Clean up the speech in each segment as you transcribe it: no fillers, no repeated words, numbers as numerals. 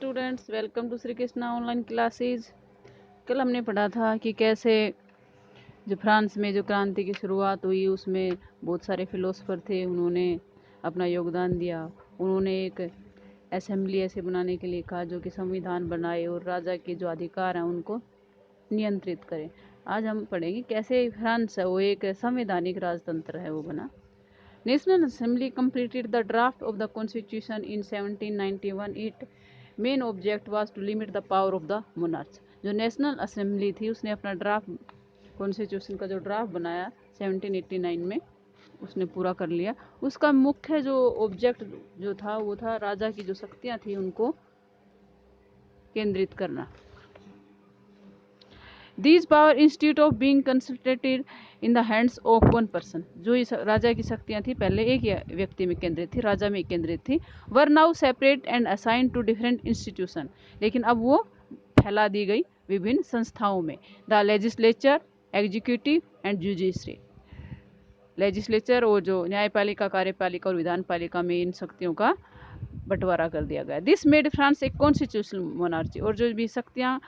Students, welcome to Shri Krishna online classes. कल हमने पढ़ा था कि कैसे जो फ्रांस में जो क्रांति की शुरुआत हुई उसमें बहुत सारे फिलोसफर थे, उन्होंने अपना योगदान दिया। उन्होंने एक असेंबली ऐसे बनाने के लिए कहा जो कि संविधान बनाए और राजा के जो अधिकार हैं उनको नियंत्रित करे। आज हम पढ़ेंगे कैसे फ्रांस है वो एक संवैधानिक राजतंत्र है वो बना। National Assembly completed the draft of the Constitution in 1791. Its main object was to limit the power of the monarchs. जो नेशनल असेंबली थी उसने अपना ड्राफ्ट कॉन्स्टिट्यूशन का जो ड्राफ्ट बनाया 1789 में उसने पूरा कर लिया। उसका मुख्य जो ऑब्जेक्ट जो था वो था राजा की जो शक्तियां थी उनको केंद्रित करना। These power instead of being concentrated in the hands of one person, जो इस राजा की शक्तियां थी पहले एक व्यक्ति में केंद्रित थी, राजा में केंद्रित थी, were now separate and assigned to different institution, लेकिन अब वो फैला दी गई विभिन्न संस्थाओं में। The legislature, executive and judiciary, legislature और जो न्यायपालिका, कार्यपालिका और विधानपालिका में इन शक्तियों का बंटवारा कर दिया गया। दिस मेड फ्रांस एक कॉन्स्टिट्यूशनल मोनार्ची, और जो भी शक्तियाँ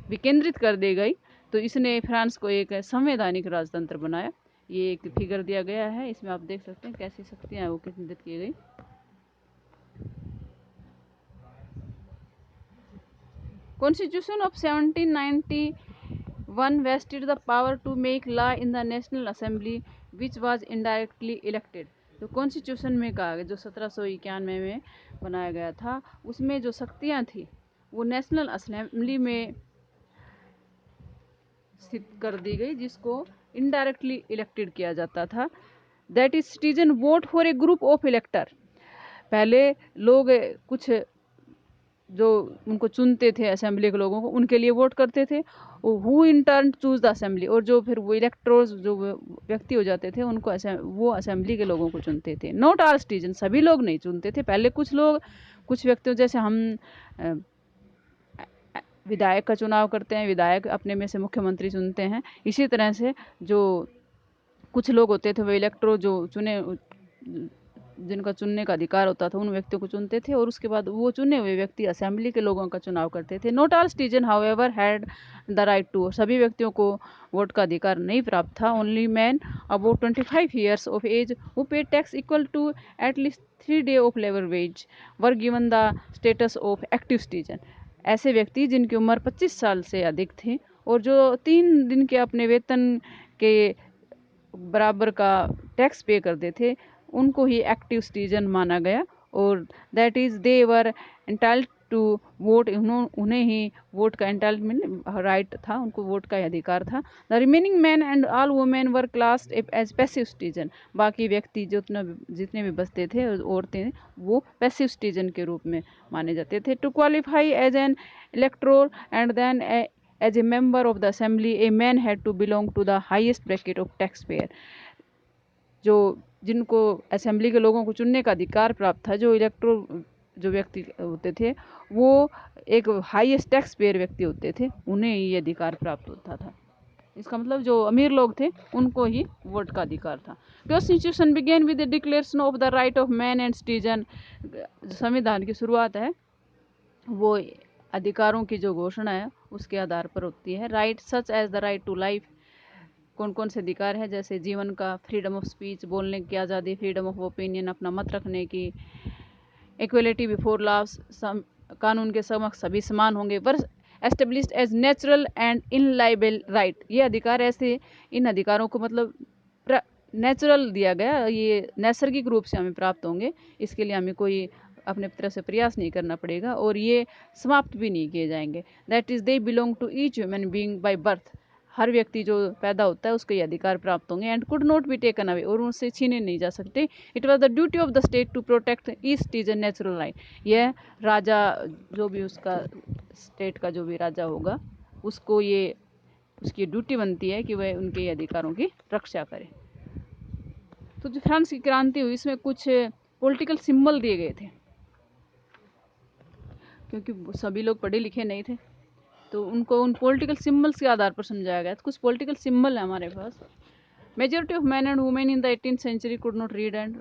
विकेंद्रित कर दी गई तो इसने फ्रांस को एक संवैधानिक राजतंत्र बनाया। ये एक फिगर दिया गया है, इसमें आप देख सकते हैं कैसी शक्तियाँ वो केंद्रित की गई। Constitution of 1791 vested the power to make law in the National Assembly, which was indirectly elected. तो कॉन्स्टिट्यूशन में कहा गया जो 1791 में बनाया गया था उसमें जो शक्तियाँ थी वो नेशनल असेंबली में स्थित कर दी गई, जिसको इनडायरेक्टली इलेक्टेड किया जाता था। That is citizen vote for a group of इलेक्टर। पहले लोग कुछ जो उनको चुनते थे असेंबली के लोगों को, उनके लिए वोट करते थे। Who in turn choose the assembly, और जो फिर वो इलेक्टर्स जो व्यक्ति हो जाते थे उनको वो असेंबली के लोगों को चुनते थे। नॉट ऑल सिटीजन, सभी लोग नहीं चुनते थे। पहले कुछ लोग, कुछ व्यक्तियों, जैसे हम विधायक का चुनाव करते हैं, विधायक अपने में से मुख्यमंत्री चुनते हैं, इसी तरह से जो कुछ लोग होते थे वो इलेक्टर जो चुने, जिनका चुनने का अधिकार होता था उन व्यक्तियों को चुनते थे, और उसके बाद वो चुने हुए व्यक्ति असेंबली के लोगों का चुनाव करते थे। Not all citizen however had the right to, सभी व्यक्तियों को वोट का अधिकार नहीं प्राप्त था। Only man about 25 years of age who paid tax equal to at least 3 days of labour wage were given the status of active citizen. ऐसे व्यक्ति जिनकी उम्र 25 साल से अधिक थी और जो 3 दिन के अपने वेतन के बराबर का टैक्स पे करते थे, उनको ही एक्टिव सिटीजन माना गया। और that is they were entitled to vote, उन्हें ही वोट का एंटाइटलमेंट राइट था, उनको वोट का अधिकार था। The remaining man and all women were classed as passive citizen, बाकी व्यक्ति जितने भी बचते थे औरतें, वो पैसिव सिटीजन के रूप में माने जाते थे। To qualify as an elector and then as a member of the assembly, a man had to belong to the highest bracket of taxpayer. जो जिनको असेंबली के लोगों को चुनने का अधिकार प्राप्त था, जो इलेक्टोर जो व्यक्ति होते थे वो एक हाईएस्ट टैक्स पेयर व्यक्ति होते थे, उन्हें ये अधिकार प्राप्त होता था। इसका मतलब जो अमीर लोग थे उनको ही वोट का अधिकार था। Constitution began with the declaration of the right of man and citizen. संविधान की शुरुआत है वो अधिकारों की जो घोषणा है उसके आधार पर होती है। Right such as the right to life, कौन कौन से अधिकार है, जैसे जीवन का, फ्रीडम ऑफ स्पीच, बोलने की आज़ादी, फ्रीडम ऑफ ओपिनियन, अपना मत रखने की, इक्वलिटी बिफोर लॉस, कानून के समक्ष सभी समान होंगे, were established as natural and inalienable right. ये अधिकार ऐसे, इन अधिकारों को मतलब नेचुरल दिया गया, ये नैसर्गिक रूप से हमें प्राप्त होंगे, इसके लिए हमें कोई अपने तरफ से प्रयास नहीं करना पड़ेगा और ये समाप्त भी नहीं किए जाएंगे। That is they belong to each human being by birth, हर व्यक्ति जो पैदा होता है उसको ये अधिकार प्राप्त होंगे। And could not be taken away, और उनसे छीने नहीं जा सकते। It was the duty of the state to protect each citizen natural right. यह राजा जो भी उसका स्टेट का जो भी राजा होगा उसको ये उसकी ड्यूटी बनती है कि वह उनके अधिकारों की रक्षा करे। तो जो फ्रांस की क्रांति हुई इसमें कुछ पॉलिटिकल सिंबल दिए गए थे, क्योंकि सभी लोग पढ़े लिखे नहीं थे तो उनको उन पॉलिटिकल सिंबल्स के आधार पर समझाया गया। तो कुछ पॉलिटिकल सिंबल है हमारे पास। Majority of man and women in the 18th century could not read and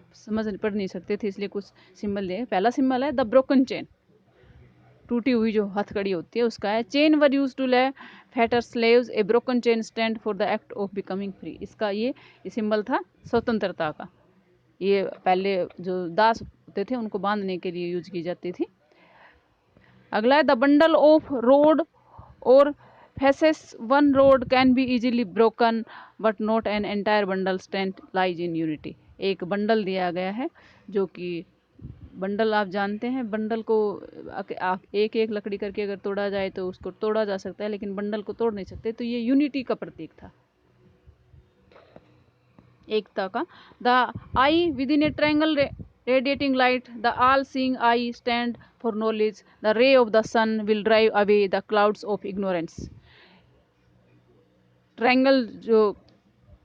पढ़ नहीं सकते थे, इसलिए कुछ सिंबल दिए। पहला सिंबल है द ब्रोकन चेन। टूटी हुई जो हथकड़ी होती है उसका है। चेन वर यूज टू ले fatter slaves, A broken chain stand for the act of becoming free. इसका ये सिंबल था स्वतंत्रता का। ये पहले जो दास होते थे उनको बांधने के लिए यूज की जाती थी। अगला है द बंडल ऑफ रोड और phases, one road can be easily broken but not an entire bundle strength lies in unity. एक बंडल दिया गया है, जो कि बंडल आप जानते हैं, बंडल को आप एक एक लकड़ी करके अगर तोड़ा जाए तो उसको तोड़ा जा सकता है, लेकिन बंडल को तोड़ नहीं सकते। तो ये यूनिटी का प्रतीक था, एकता का। The I with in A triangle radiating light, the all-seeing eye stand for knowledge. The ray of the sun will drive away the clouds of ignorance. Triangle जो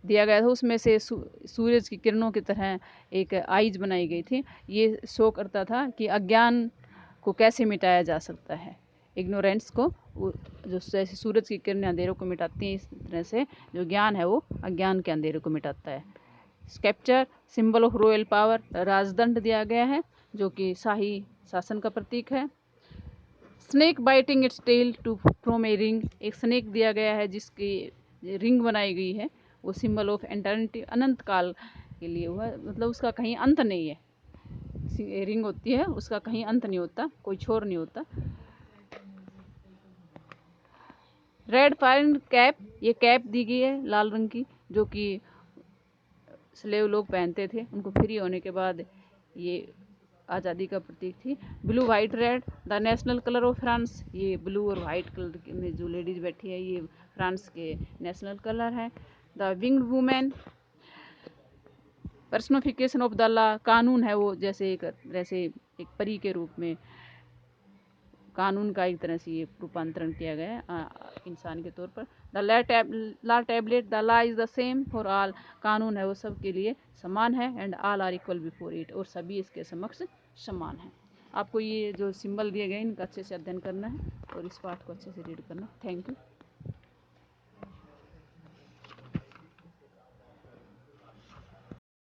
दिया गया था उसमें से सूरज की किरणों की तरह एक आइज बनाई गई थी। ये शो करता था कि अज्ञान को कैसे मिटाया जा सकता है, इग्नोरेंस को। जो जैसे सूरज की किरणें अंधेरों को मिटाती हैं, इस तरह से जो ज्ञान है वो अज्ञान के अंधेरों को मिटाता है। स्केप्चर, सिंबल ऑफ रॉयल पावर, राजदंड दिया गया है जो कि शाही शासन का प्रतीक है। Snake biting its tail to from a ring, एक स्नेक दिया गया है जिसकी रिंग बनाई गई है, वो सिंबल ऑफ एटर्निटी, अनंत काल के लिए हुआ, मतलब उसका कहीं अंत नहीं है। रिंग होती है उसका कहीं अंत नहीं होता, कोई छोर नहीं होता। रेड फाइन कैप, ये कैप दी गई है लाल रंग की, जो कि स्लेव लोग पहनते थे, उनको फ्री होने के बाद ये आज़ादी का प्रतीक थी। Blue white red, the national colour of France, ये ब्लू और वाइट कलर में जो लेडीज बैठी है ये फ्रांस के नेशनल कलर है। The winged women, personification of the law, कानून है वो, जैसे एक परी के रूप में कानून का एक तरह से ये रूपांतरण किया गया है इंसान के तौर पर। The law tablet, the law is the same for all, कानून है वो सबके लिए समान है। And all are equal before it, और सभी इसके समक्ष समान है। आपको ये जो सिंबल दिए गए इनका अच्छे से अध्ययन करना है और इस पाठ को अच्छे से रीड करना। Thank you.